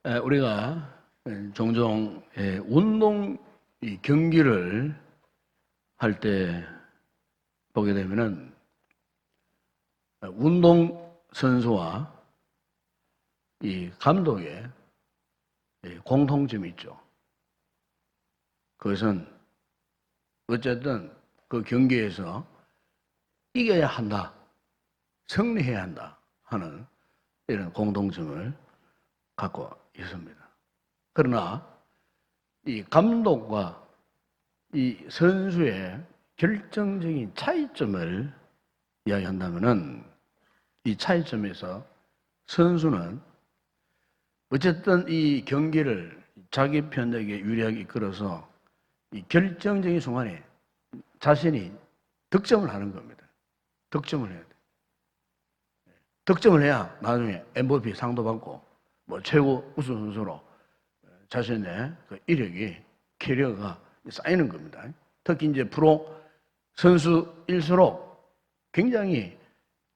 우리가 종종 운동 이 경기를 할 때 보게 되면은 운동 선수와 이 감독의 공통점이 있죠. 그것은 어쨌든 그 경기에서 이겨야 한다, 승리해야 한다 하는 이런 공통점을 갖고 있습니다. 그러나 이 감독과 이 선수의 결정적인 차이점을 이야기한다면은 이 차이점에서 선수는 어쨌든 이 경기를 자기 편에게 유리하게 이끌어서 이 결정적인 순간에 자신이 득점을 하는 겁니다. 득점을 해야 돼. 득점을 해야 나중에 MVP 상도 받고 뭐 최고 우승 선수로 자신의 그 이력이 캐리어가 쌓이는 겁니다. 특히 이제 프로 선수일수록 굉장히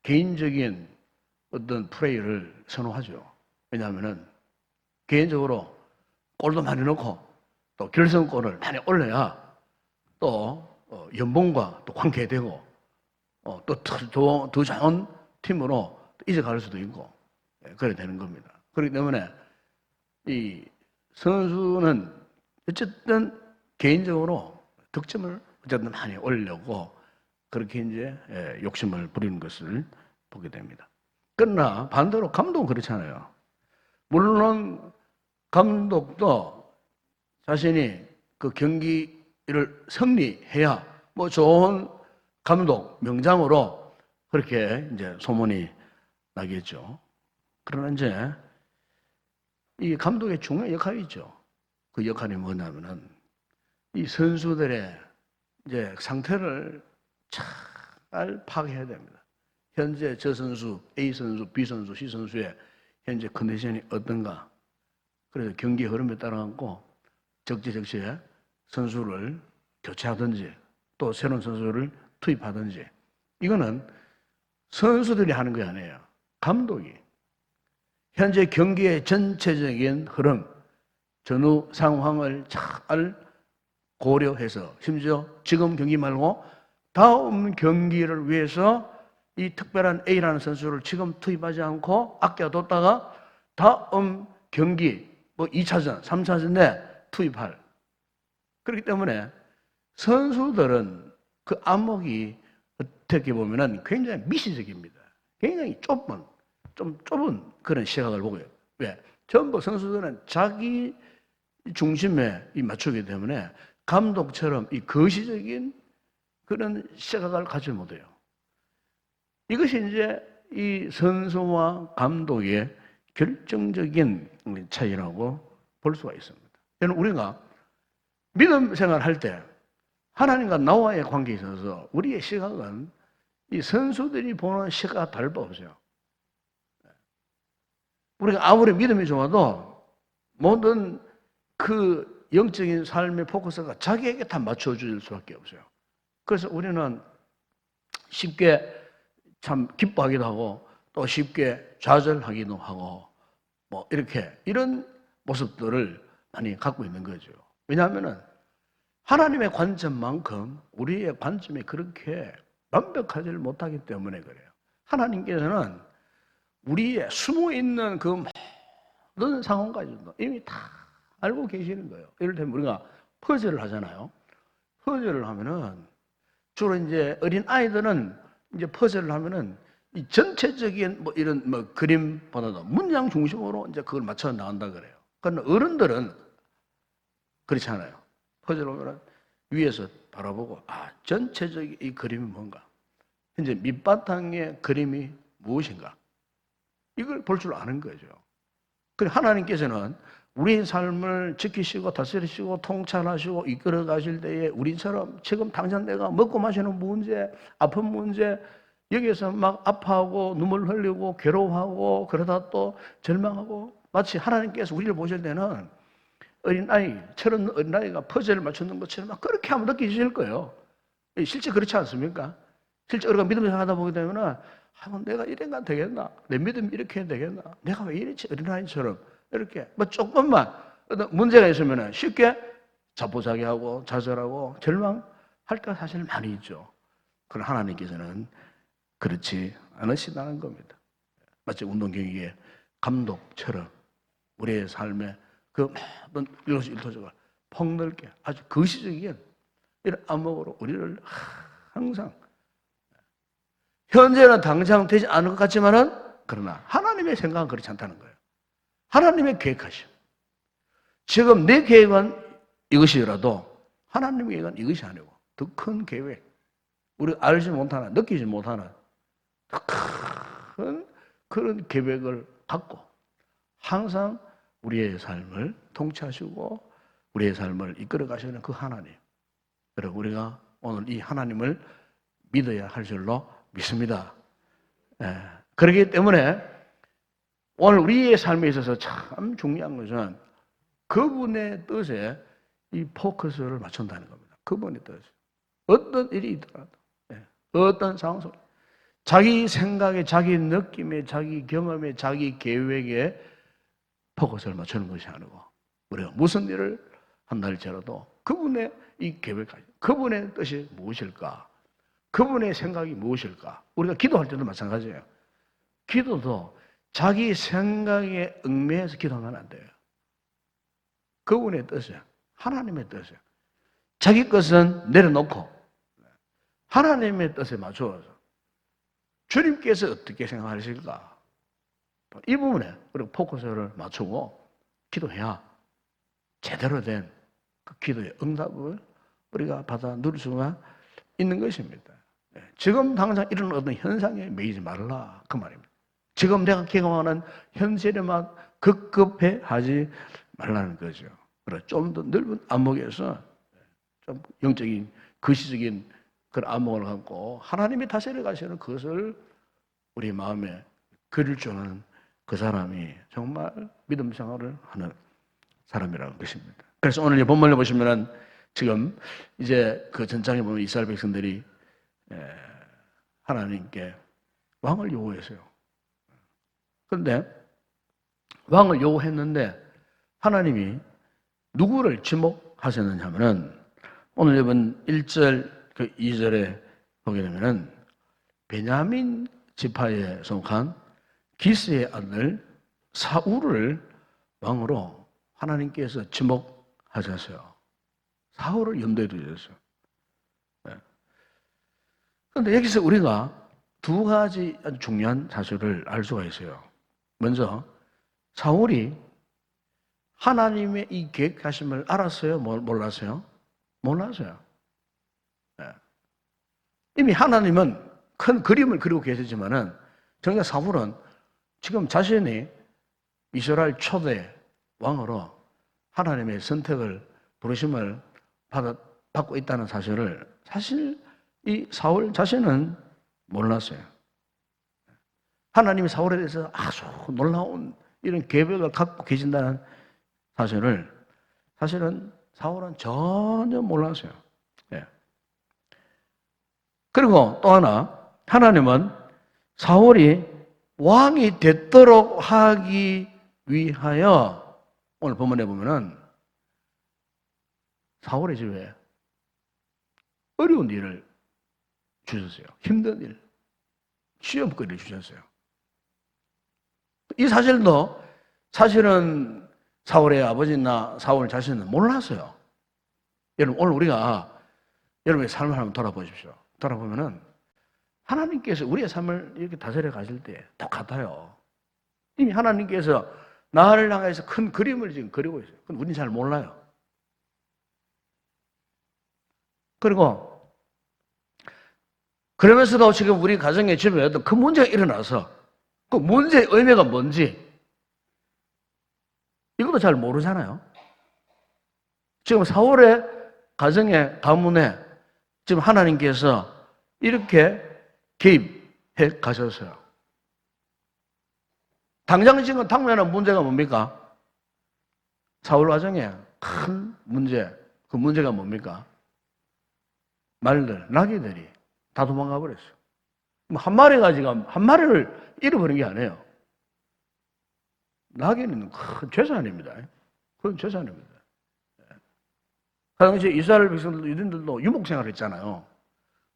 개인적인 어떤 플레이를 선호하죠. 왜냐하면은 개인적으로 골도 많이 넣고 또 결승골을 많이 올려야 또 연봉과 또 관계되고 또 더 좋은 팀으로 이적할 수도 있고 그래 되는 겁니다. 그렇기 때문에 이 선수는 어쨌든 개인적으로 득점을 어쨌든 많이 올리려고 그렇게 이제 욕심을 부리는 것을 보게 됩니다. 그러나 반대로 감독은 그렇잖아요. 물론 감독도 자신이 그 경기를 승리해야 뭐 좋은 감독, 명장으로 그렇게 이제 소문이 나겠죠. 그러나 이제 이 감독의 중요한 역할이 있죠. 그 역할이 뭐냐면은 이 선수들의 이제 상태를 잘 파악해야 됩니다. 현재 저 선수, A 선수, B 선수, C 선수의 현재 컨디션이 어떤가. 그래서 경기 흐름에 따라갖고 적재적소에 선수를 교체하든지 또 새로운 선수를 투입하든지 이거는 선수들이 하는 게 아니에요. 감독이 현재 경기의 전체적인 흐름, 전후 상황을 잘 고려해서 심지어 지금 경기 말고 다음 경기를 위해서 이 특별한 A라는 선수를 지금 투입하지 않고 아껴뒀다가 다음 경기 뭐 2차전, 3차전에 투입할. 그렇기 때문에 선수들은 그 안목이 어떻게 보면은 굉장히 미시적입니다. 굉장히 좀 좁은 그런 시각을 보고요. 왜? 전부 선수들은 자기 중심에 맞추기 때문에 감독처럼 이 거시적인 그런 시각을 가지 못해요. 이것이 이제 이 선수와 감독의 결정적인 차이라고 볼 수가 있습니다. 여러분, 우리가 믿음 생활할 때 하나님과 나와의 관계에 있어서 우리의 시각은 이 선수들이 보는 시각과 다를 바 없어요. 우리가 아무리 믿음이 좋아도 모든 그 영적인 삶의 포커스가 자기에게 다 맞춰줄 수밖에 없어요. 그래서 우리는 쉽게 참 기뻐하기도 하고 또 쉽게 좌절하기도 하고 뭐 이렇게 이런 모습들을 많이 갖고 있는 거죠. 왜냐하면은 하나님의 관점만큼 우리의 관점이 그렇게 완벽하지 못하기 때문에 그래요. 하나님께서는 우리의 숨어있는 그 모든 상황까지도 이미 다 알고 계시는 거예요. 예를 들면 우리가 퍼즐을 하잖아요. 퍼즐을 하면은 주로 이제 어린 아이들은 이제 퍼즐을 하면은 이 전체적인 뭐 이런 뭐 그림보다도 문장 중심으로 이제 그걸 맞춰 나간다 그래요. 그러나 어른들은 그렇지 않아요. 퍼즐 보면은 위에서 바라보고 전체적인 이 그림이 뭔가, 현재 밑바탕의 그림이 무엇인가 이걸 볼 줄 아는 거죠. 그리고 하나님께서는 우리의 삶을 지키시고 다스리시고 통찰하시고 이끌어 가실 때에 우리처럼 지금 당장 내가 먹고 마시는 문제, 아픈 문제, 여기에서 막 아파하고 눈물 흘리고 괴로워하고 그러다 또 절망하고 마치 하나님께서 우리를 보실 때는 어린아이처럼 어린아이가 퍼즐을 맞추는 것처럼 막 그렇게 하면 느끼실 거예요. 실제 그렇지 않습니까? 실제 우리가 믿음을 생각하다 보게 되면은 내가 이래가 되겠나? 내 믿음이 이렇게 해야 되겠나? 내가 왜 이렇지? 어린아이처럼 이렇게 뭐 조금만 어떤 문제가 있으면 쉽게 자포자기하고 좌절하고 절망할 때가 사실 많이 있죠. 그러나 하나님께서는 그렇지 않으시다는 겁니다. 마치 운동 경기의 감독처럼 우리의 삶에 그 모든 일토일토적을 폭넓게 아주 거시적인 이런 안목으로 우리를 항상 현재는 당장 되지 않을 것 같지만은 그러나 하나님의 생각은 그렇지 않다는 거예요. 하나님의 계획하심. 지금 내 계획은 이것이라도 하나님의 계획은 이것이 아니고 더 큰 계획. 우리가 알지 못하는, 느끼지 못하는 더 큰 그런 계획을 갖고 항상 우리의 삶을 통치하시고 우리의 삶을 이끌어 가시는 그 하나님. 그리고 우리가 오늘 이 하나님을 믿어야 할 줄로 믿습니다. 그렇기 때문에 오늘 우리의 삶에 있어서 참 중요한 것은 그분의 뜻에 이 포커스를 맞춘다는 겁니다. 그분의 뜻. 어떤 일이 있더라도, 어떤 상황 속에 자기 생각에, 자기 느낌에, 자기 경험에, 자기 계획에 포커스를 맞추는 것이 아니고 우리가 무슨 일을 한다 할지라도 그분의 이 계획까지, 그분의 뜻이 무엇일까? 그분의 생각이 무엇일까? 우리가 기도할 때도 마찬가지예요. 기도도 자기 생각에 얽매여서 기도하면 안 돼요. 그분의 뜻이에요. 하나님의 뜻이에요. 자기 것은 내려놓고 하나님의 뜻에 맞추어서 주님께서 어떻게 생각하실까? 이 부분에 우리가 포커스를 맞추고 기도해야 제대로 된 그 기도의 응답을 우리가 받아 누릴 수가 있는 것입니다. 지금 당장 이런 어떤 현상에 매이지 말라 그 말입니다. 지금 내가 경험하는 현실에만 급급해 하지 말라는 거죠. 좀 더 넓은 안목에서 좀 영적인 거시적인 그런 안목을 갖고 하나님이 다스려 가시는 그것을 우리 마음에 그릴 줄 아는 그 사람이 정말 믿음 생활을 하는 사람이라는 것입니다. 그래서 오늘 본문을 보시면은 지금 이제 그 전장에 보면 이스라엘 백성들이 하나님께 왕을 요구했어요. 그런데 왕을 요구했는데 하나님이 누구를 지목하셨느냐 하면은 오늘 이번 1절 그 2절에 보게 되면은 베냐민 지파에 속한 기스의 아들 사울을 왕으로 하나님께서 지목하셨어요. 사울을 염두에 두셨어요. 그런데 여기서 우리가 두 가지 아주 중요한 사실을 알 수가 있어요. 먼저 사울이 하나님의 이 계획하심을 알았어요? 몰랐어요? 몰랐어요. 이미 하나님은 큰 그림을 그리고 계시지만은 정작 사울은 지금 자신이 이스라엘 초대 왕으로 하나님의 선택을 부르심을 받고 있다는 사실을 사실 이 사울 자신은 몰랐어요. 하나님이 사울에 대해서 아주 놀라운 이런 계획을 갖고 계신다는 사실을 사실은 사울은 전혀 몰랐어요. 그리고 또 하나 하나님은 사울이 왕이 됐도록 하기 위하여 오늘 본문에 보면은 사울의 집에 어려운 일을 주셨어요. 힘든 일, 시험거리를 주셨어요. 이 사실도 사실은 사울의 아버지나 사울 자신은 몰랐어요. 여러분 오늘 우리가 여러분의 삶을 한번 돌아보십시오. 돌아보면은 하나님께서 우리의 삶을 이렇게 다스려 가실 때 똑같아요. 이미 하나님께서 나를 향해서 큰 그림을 지금 그리고 있어요. 그건 우리는 잘 몰라요. 그리고 그러면서도 지금 우리 가정의 집에 어떤 그 문제가 일어나서 그 문제의 의미가 뭔지 이것도 잘 모르잖아요. 지금 사울의 가정의 가문에 지금 하나님께서 이렇게 개입해 가셨어요. 당장 지금 당면한 문제가 뭡니까? 사울 가정에 큰 문제, 그 문제가 뭡니까? 말들, 나귀들이 다 도망가 버렸어요. 한 마리가 지금 한 마리를 잃어버린 게 아니에요. 나귀는 큰 재산입니다. 그건 재산입니다. 그 당시에 이스라엘 백성들도 유대인들도 유목생활을 했잖아요.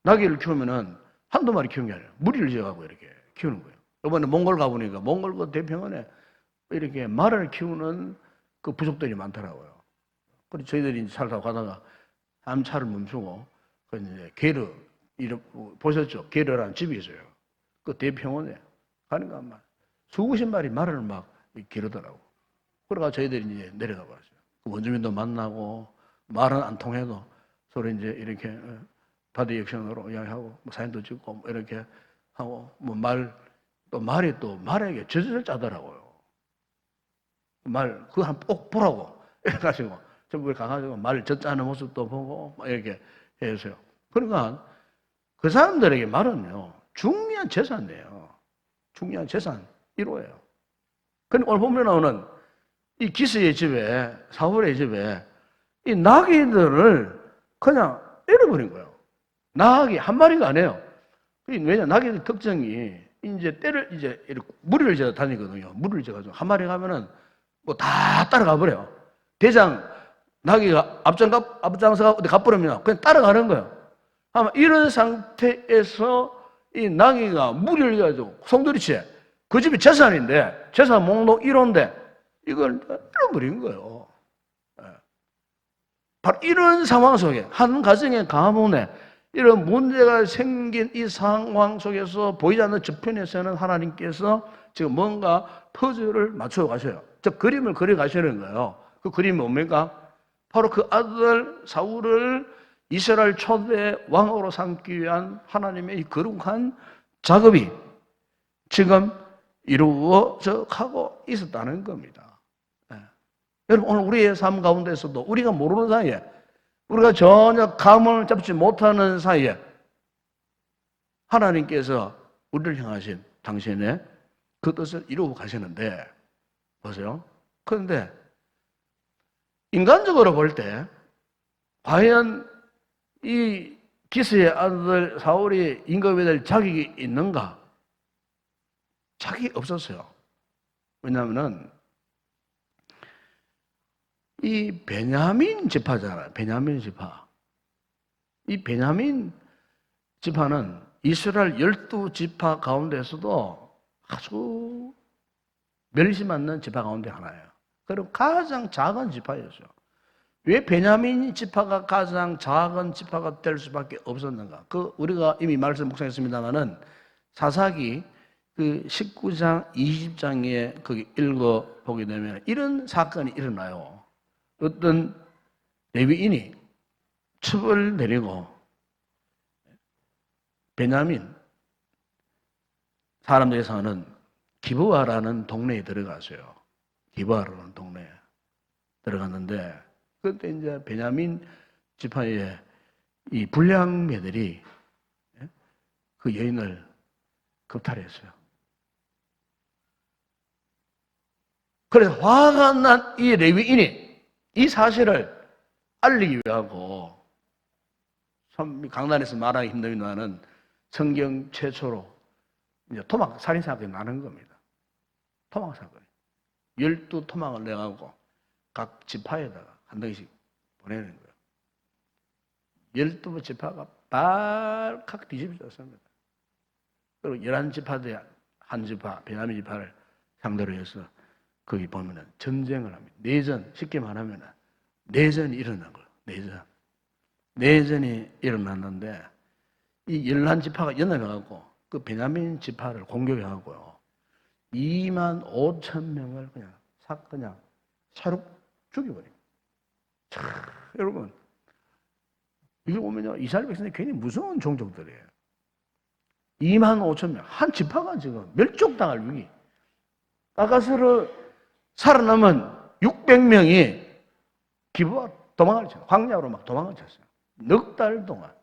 나귀를 키우면은 한두 마리 키우는 게 아니라 무리를 지어가고 이렇게 키우는 거예요. 이번에 몽골 가보니까 몽골 그 대평원에 이렇게 말을 키우는 그 부족들이 많더라고요. 그래서 저희들이 이제 살다 가다가 한 차를 멈추고 그 이제 게르 이름 보셨죠? 게르라는 집이 있어요. 그 대평원에 가니까 막 수십 마리 말을 막 기르더라고. 그래가 저희들이 이제 내려가 봤어요. 그 원주민도 만나고 말은 안 통해도 서로 이제 이렇게 바디 액션으로 이야기하고 뭐 사진도 찍고 뭐 이렇게 하고 뭐 또 말이 또 말에게 젖을 짜더라고요. 말 그거 꼭 보라고 이래가지고 전부 가가지고 말 젖짜는 모습도 보고 막 이렇게 해서요. 그러니까 그 사람들에게 말은요 중요한 재산이에요. 중요한 재산 1호예요. 근데 오늘 보면 나오는 이 기스의 집에 사울의 집에 이 나귀들을 그냥 때려버린 거예요. 나귀 한 마리가 아니에요. 왜냐 나귀의 특징이 이제 이제 무리를 지어 다니거든요. 무리를 지어가지고 한 마리 가면은 뭐 다 따라가 버려요. 대장 나귀가 앞장서가 어디 가버리면 그냥 따라가는 거예요. 아마 이런 상태에서 이 나귀가 무리를 지어가지고 송두리째 그 집이 재산인데 재산 목록 1호인데 이걸 잃어버린 거예요. 바로 이런 상황 속에 한 가정의 가문에 이런 문제가 생긴 이 상황 속에서 보이지 않는 저편에서는 하나님께서 지금 뭔가 퍼즐을 맞춰 가셔요. 즉 그림을 그려 가시는 거예요. 그 그림이 뭡니까? 바로 그 아들 사울을 이스라엘 초대 왕으로 삼기 위한 하나님의 이 거룩한 작업이 지금 이루어져 가고 있었다는 겁니다. 네. 여러분 오늘 우리의 삶 가운데서도 우리가 모르는 사이에 우리가 전혀 감을 잡지 못하는 사이에 하나님께서 우리를 향하신 당신의 그 뜻을 이루고 가시는데 보세요. 그런데 인간적으로 볼 때 과연 이 기스의 아들 사울이 임금이 될 자격이 있는가? 자격이 없었어요. 왜냐하면 이 베냐민 지파잖아요. 베냐민 지파. 이 베냐민 지파는 이스라엘 12지파 가운데서도 아주 멸심 않는 지파 가운데 하나예요. 그리고 가장 작은 지파였어요. 왜 베냐민 지파가 가장 작은 지파가 될 수밖에 없었는가? 우리가 이미 말씀 묵상했습니다만은 사사기 그 19장, 20장에 거기 읽어보게 되면 이런 사건이 일어나요. 어떤 레위인이 첩을 내리고 베냐민 사람들이 사는 기브아라는 동네에 들어갔어요. 기브아라는 동네에 들어갔는데 그때 이제 베냐민 지파의 이 불량배들이 그 여인을 겁탈했어요. 그래서 화가 난 이 레위인이 이 사실을 알리기 위하고 강단에서 말하기 힘든 나는 성경 최초로 이제 토막 살인 사건이 나는 겁니다. 토막 사건. 12토막을 내가고 각 지파에다가 한 덩이씩 보내는 거예요. 12지파가 발칵 뒤집어졌습니다. 그리고 11지파들이 한 지파, 베냐민 지파를 상대로 해서 거기 보면은 전쟁을 합니다. 내전, 쉽게 말하면 내전이 일어난 거예요. 내전이 일어났는데 이 11지파가 연합해갖고 그 베냐민 지파를 공격해갖고요. 2만 5천 명을 그냥 사륙 죽여버립니다. 여러분, 이걸 보면요. 이스라엘 백성이 굉장히 무서운 종족들이에요. 2만 5천 명. 한 지파가 지금 멸족당할 위기. 아가스로 살아남은 600명이 기부와 도망을 쳤어요. 광야로 막 도망을 쳤어요. 넉 달 동안.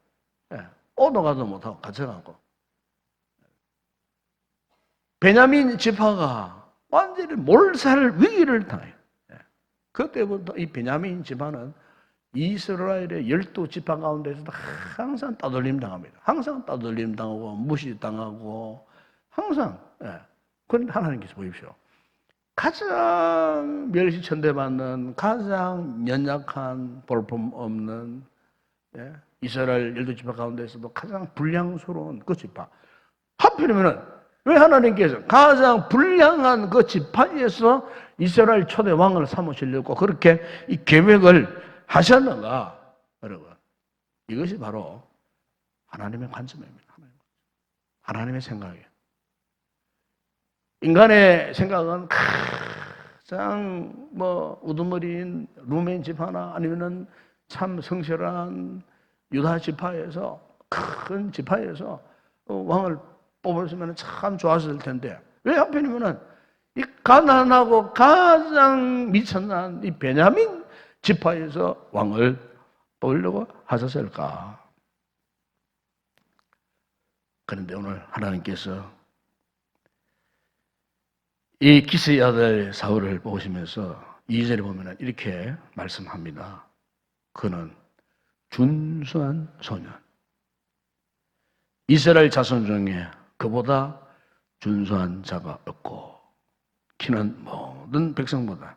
오도 가도 못하고 갇혀가고. 베냐민 지파가 완전히 몰살 위기를 당해요. 그때부터 이 베냐민 지파는 이스라엘의 12지파 가운데서도 항상 따돌림 당합니다. 항상 따돌림 당하고 무시당하고 항상. 그런데 하나님께서 보십시오. 가장 멸시천대받는, 가장 연약한, 볼품없는, 예? 이스라엘 12지파 가운데서도 가장 불량스러운 그 지파. 하필이면은 왜 하나님께서 가장 불량한 그 지파에서 이스라엘 초대 왕을 삼으시려고 그렇게 이 계획을 하셨는가? 여러분, 이것이 바로 하나님의 관점입니다. 하나님의 생각이에요. 인간의 생각은 가장 우두머리인 루멘 지파나 아니면은 참 성실한 유다 지파에서, 큰 지파에서 왕을 뽑았으면 참 좋았을 텐데, 왜 하필이면은 이 가난하고 가장 미천한 이 베냐민 지파에서 왕을 뽑으려고 하셨을까? 그런데 오늘 하나님께서 이 기스의 아들 사울을 보시면서 2절에 보면 이렇게 말씀합니다. 그는 준수한 소년. 이스라엘 자손 중에 그보다 준수한 자가 없고 키는 모든 백성보다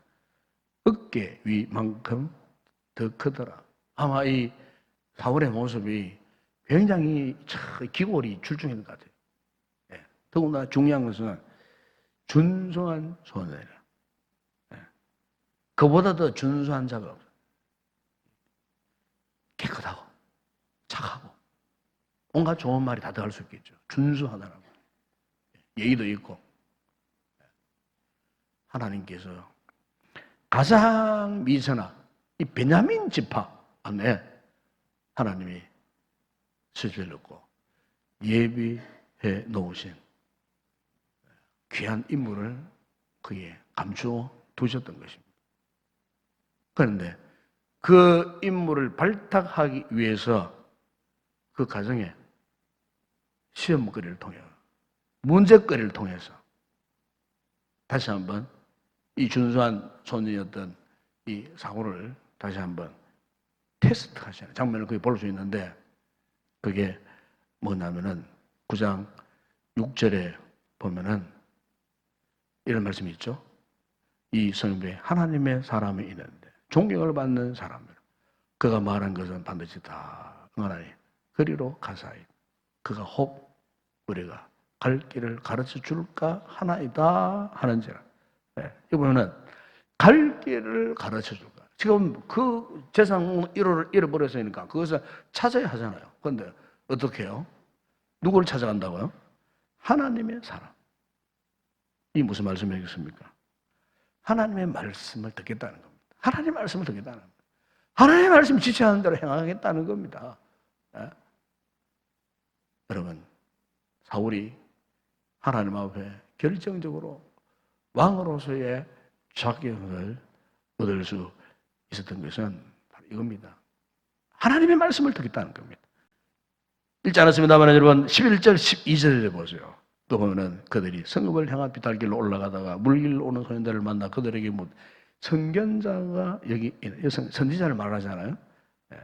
어깨 위만큼 더 크더라. 아마 이 사울의 모습이 굉장히 기골이 출중했던 것 같아요. 예. 더구나 중요한 것은 준수한 소년이라. 예. 그보다 더 준수한 자가 없어요. 깨끗하고 착하고 온갖 좋은 말이 다 들어갈 수 있겠죠. 준수하다라고. 예의도 있고. 하나님께서 가장 미천한 이 베냐민 지파 안에 하나님이 스스로고 예비해 놓으신 귀한 인물을 그에 감추어 두셨던 것입니다. 그런데 그 인물을 발탁하기 위해서 그 가정에 시험거리를 통해, 문제거리를 통해서 다시 한번 이 준수한 소년이었던 이 사울을 다시 한번 테스트하시는 장면을 거기 볼 수 있는데, 그게 뭐냐면은 9장 6절에 보면은 이런 말씀이 있죠. 이 성경에 하나님의 사람이 있는데 존경을 받는 사람이라. 그가 말한 것은 반드시 다 응하나니 그리로 가사이. 그가 혹 우리가 갈 길을 가르쳐 줄까 하나이다 하는지라. 네. 이번에는 갈 길을 가르쳐 줄까. 지금 그 재산 잃어버렸으니까 그것을 찾아야 하잖아요. 그런데 어떻게 해요? 누구를 찾아간다고요? 하나님의 사람. 이 무슨 말씀이겠습니까? 하나님의 말씀을 듣겠다는 겁니다. 하나님의 말씀을 듣겠다는 겁니다. 하나님의 말씀 지시하는 대로 행하겠다는 겁니다. 네? 여러분, 사울이 하나님 앞에 결정적으로 왕으로서의 자격을 얻을 수 있었던 것은 바로 이겁니다. 하나님의 말씀을 듣겠다는 겁니다. 읽지 않았습니다만 여러분 11절 12절에 보세요. 또 보면은 그들이 성읍을 향한 비탈길로 올라가다가 물길로 오는 소년들을 만나 그들에게 선견자가 여기 선지자를 말하잖아요. 네.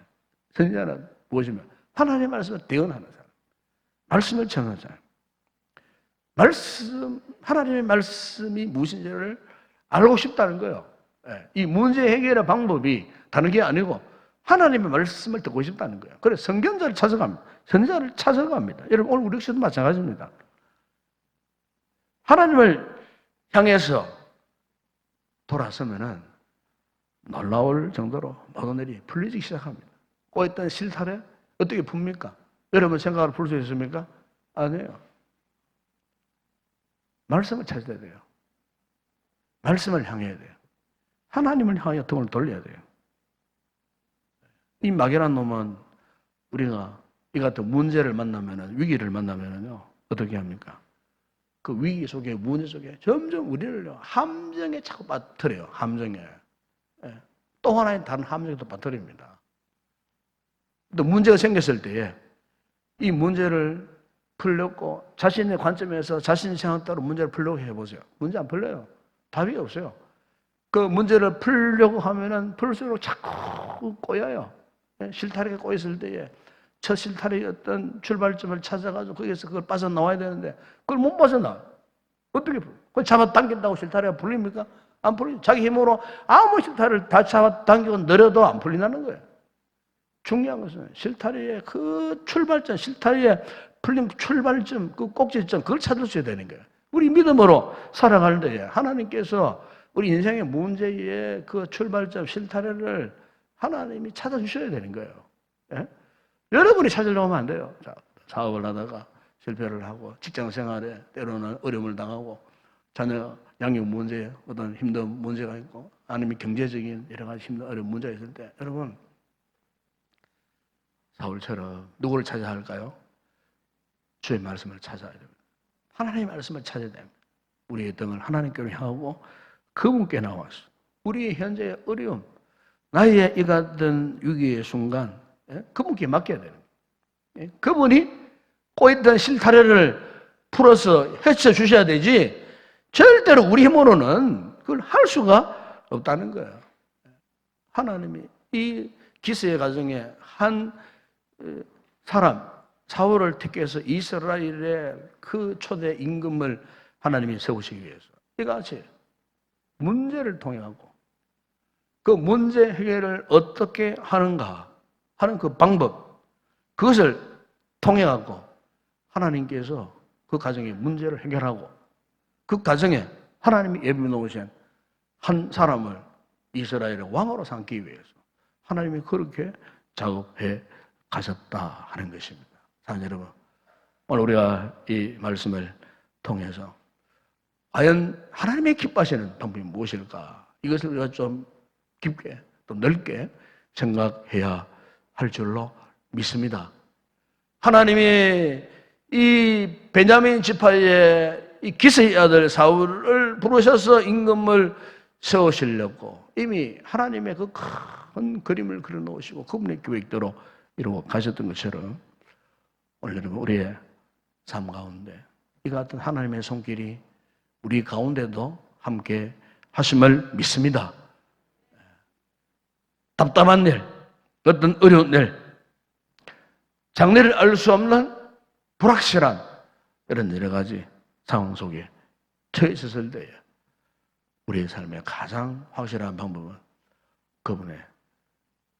선지자는 무엇이면 하나님의 말씀을 대언하는 사람, 말씀을 전하는 사람. 하나님의 말씀이 무엇인지를 알고 싶다는 거예요. 네. 이 문제 해결의 방법이 다른 게 아니고 하나님의 말씀을 듣고 싶다는 거예요. 그래서 선견자를 찾아갑니다. 선지자를 찾아갑니다. 여러분 오늘 우리 역시도 마찬가지입니다. 하나님을 향해서 돌아서면은 놀라울 정도로 모든 일이 풀리기 시작합니다. 꼬였던 실타래 어떻게 풉니까? 여러분 생각을 풀 수 있습니까? 아니에요. 말씀을 찾아야 돼요. 말씀을 향해야 돼요. 하나님을 향하여 등을 돌려야 돼요. 이 막연한 놈은 우리가 이 같은 문제를 만나면은, 위기를 만나면은요, 어떻게 합니까? 그 위기 속에, 문제 속에 점점 우리를 함정에 자꾸 빠뜨려요. 함정에. 예. 또 하나의 다른 함정에 또 빠뜨립니다. 또 문제가 생겼을 때에 이 문제를 풀려고 자신의 관점에서 자신의 생각 따로 문제를 풀려고 해보세요. 문제 안 풀려요. 답이 없어요. 그 문제를 풀려고 하면은 풀수록 자꾸 꼬여요. 예. 실타래가 꼬였을 때에 첫 실타래였던 출발점을 찾아가지고 거기에서 그걸 빠져나와야 되는데 그걸 못 빠져나와요. 어떻게 풀어요? 그 잡아당긴다고 실타래가 풀립니까? 안 풀리죠. 자기 힘으로 아무 실타래를 다 잡아당기고 느려도 안 풀린다는 거예요. 중요한 것은 실타래의 그 출발점, 실타래의 풀림 출발점, 그 꼭지점, 그걸 찾으셔야 되는 거예요. 우리 믿음으로 살아가는데 하나님께서 우리 인생의 문제의 그 출발점, 실타래를 하나님이 찾아주셔야 되는 거예요. 예? 여러분이 찾으려고 하면 안 돼요. 자, 사업을 하다가 실패를 하고 직장 생활에 때로는 어려움을 당하고 자녀 양육 문제에 어떤 힘든 문제가 있고 아니면 경제적인 여러 가지 힘든 어려운 문제가 있을 때 여러분 사울처럼 누구를 찾아야 할까요? 주의 말씀을 찾아야 됩니다. 하나님의 말씀을 찾아야 됩니다. 우리의 등을 하나님께로 향하고 그분께 나와서 우리의 현재의 어려움, 나의 이 같은 위기의 순간 그분께 맡겨야 되는 거예요. 그분이 꼬였던 실타래를 풀어서 헤쳐 주셔야 되지 절대로 우리 힘으로는 그걸 할 수가 없다는 거예요. 하나님이 이 기스의 가정에 한 사람 사울을 택해서 이스라엘의 그 초대 임금을 하나님이 세우시기 위해서 이같이 문제를 통해가고 그 문제 해결을 어떻게 하는가 하는 그 방법 그것을 통해가고 하나님께서 그 가정의 문제를 해결하고 그 가정에 하나님이 예비해 놓으신 한 사람을 이스라엘의 왕으로 삼기 위해서 하나님이 그렇게 작업해 가셨다 하는 것입니다. 사랑하는 여러분, 오늘 우리가 이 말씀을 통해서 과연 하나님의 기뻐하시는 방법이 무엇일까? 이것을 우리가 좀 깊게 또 넓게 생각해야 할 줄로 믿습니다. 하나님이 이 베냐민 지파의 이 기스의 아들 사울을 부르셔서 임금을 세우시려고 이미 하나님의 그 큰 그림을 그려놓으시고 그분의 계획대로 이루어 가셨던 것처럼 오늘 여러분 우리의 삶 가운데 이 같은 하나님의 손길이 우리 가운데도 함께 하심을 믿습니다. 답답한 일, 어떤 어려운 일, 장래를 알 수 없는 불확실한 이런 여러 가지 상황 속에 처해 있었을 때에 우리의 삶의 가장 확실한 방법은 그분의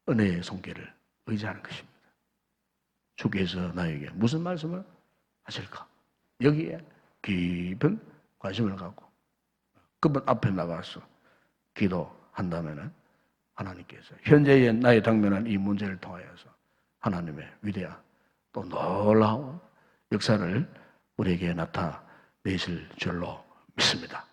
은혜의 손길을 의지하는 것입니다. 주께서 나에게 무슨 말씀을 하실까? 여기에 깊은 관심을 갖고 그분 앞에 나가서 기도한다면 하나님께서 현재의 나의 당면한 이 문제를 통하여서 하나님의 위대한 또 놀라운 역사를 우리에게 나타내실 줄로 믿습니다.